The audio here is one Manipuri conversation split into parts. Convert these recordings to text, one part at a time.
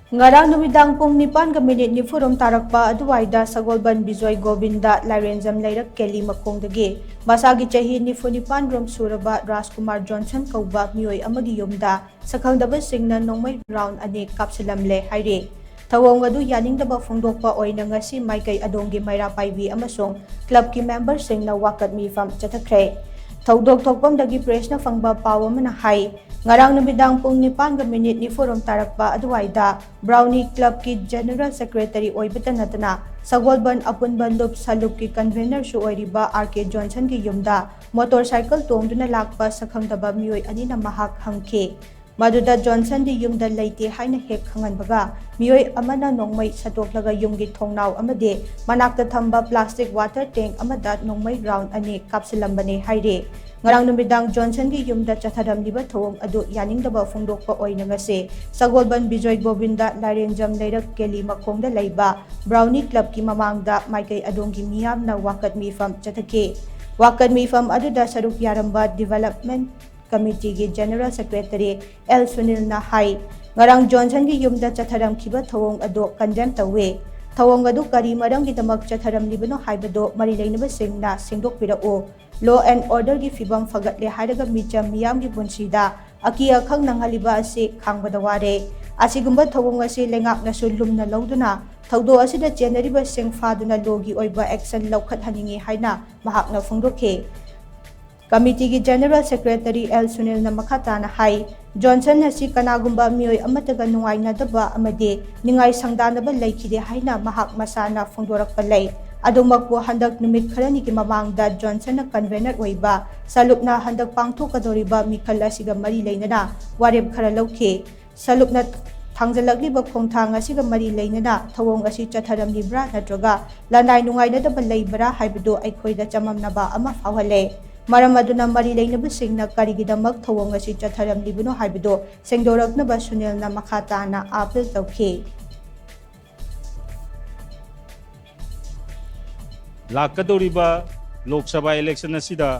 Ngarang Numidang pung 9:04 tarakpa aduwaida Sagolband Bijoy Govinda Lairenjam Leirak Keli Makhong dagi masagi chahi 49 shuraba Rajkumar Johnson kouba meeoi amagi Yumda shakhangdaba shingna Nongmei round ani Kapsillamle hairi. Thouong adu yaningdaba phongdokpa oina ngasi maikai adongi Meira Paibi amasong club ki member shingna wakat mifam chathakre. Thouong thokpam dagi press na fangba paw amana hai. Ngarang Numidang pung 9:04 tarakpa aduwaida Brownie Club ki General Secretary oibata natana Sagolband apunba loop salup ki convener su oiriba RK Johnson ki Yumda motorcycle tongduna lakpa shakhangdaba meeoi anina mahak hangke. Maduda Johnson di Yumda leite haina hek khanganbaga meeoi amana Nongmei satoklaga yumgi thongnau amade manakta thamba plastic water tank amada Nongmei round ani Kapsillamle hairi. Ngarang Numidang Johnson ki Yumda chathadamliba Thouong adu yaningdaba phongdokpa oina ngasi Sagolband Bijoy Govinda Lairenjam Leirak Keli Makhong da leiba Brownie Club ki mamangda maikai adongi miyamna wakat mifam chathake. Wakat mifam aduda saruk yaramba Development Committee ki General Secretary L Sunil na hai. Ngarang Johnson ki Yumda chathadam kiba Thouong adu condemn tawe. Thouong adu kari marang gidamak chathadamlibano haibado mari leinaba singna singdokpirao. Law and order ki fibam fagatle hairaga micham miyam ki punsida aki akhang nanghaliba asi khangbada ware asigumba Thouong asi lengak na sulumna lawduna thaudo asida generiba singfaduna logi oiba action lawkhat haningi haina mahakna phongdokhe. Committee ki General Secretary L Sunil na makhatana hai Johnson asi kanagumba meeoi amataga nungainadaba amade ningai sangdanaba leikide haina mahak masana phongdorakpa lei. Adumakpo handak numit kharani ki mamangda Johnson na convener oiba salupna handak pangthokadoriba mikhal asiga mari leinana warep khara lawkhe salupna thangjalakliba khongthang asiga mari leinana Thouong asi chatharamlibra natraga lanai nungainadaba leibra haibado aikhoida chamamnaba ama fawhale maram aduna mari leinaba singna karigidamak Thouong asi chatharamlibano haibado sengdoraknaba Sunil na makhatana appeal tawkhe. Lakadoriba Lok Sabha election asida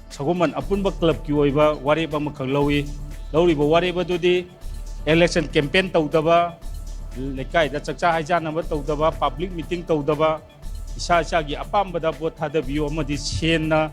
Sagolband apunba club ki oiba wareba makhang lawi lawriba wareba dudi election campaign tawdaba lekai da chakcha haijana ba tawdaba public meeting tawdaba isa isa gi apambada bot thadabiyo amadi senna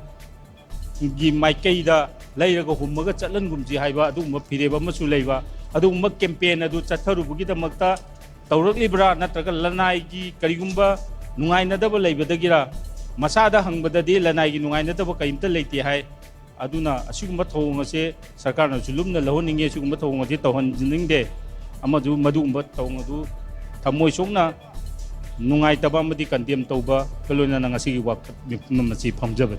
gi maikai da leiraga hummaga chatlangumji haiba aduma fireba masu leiba aduma campaign adu chatharubugi da makta tawraklibra natraga lanai gi karigumba nungainadaba leibadagira masada hangbadadi lanai gi nungainadaba kaimta leite hai aduna asigumba Thouong ase sarkarna sulumna lahoninge asigumba Thouong ase tawhanjingde amadu madumba Thouong adu thamoi sokna nungaitaba amadi condemn tawba kalona nang asigi wak masi phamjaba.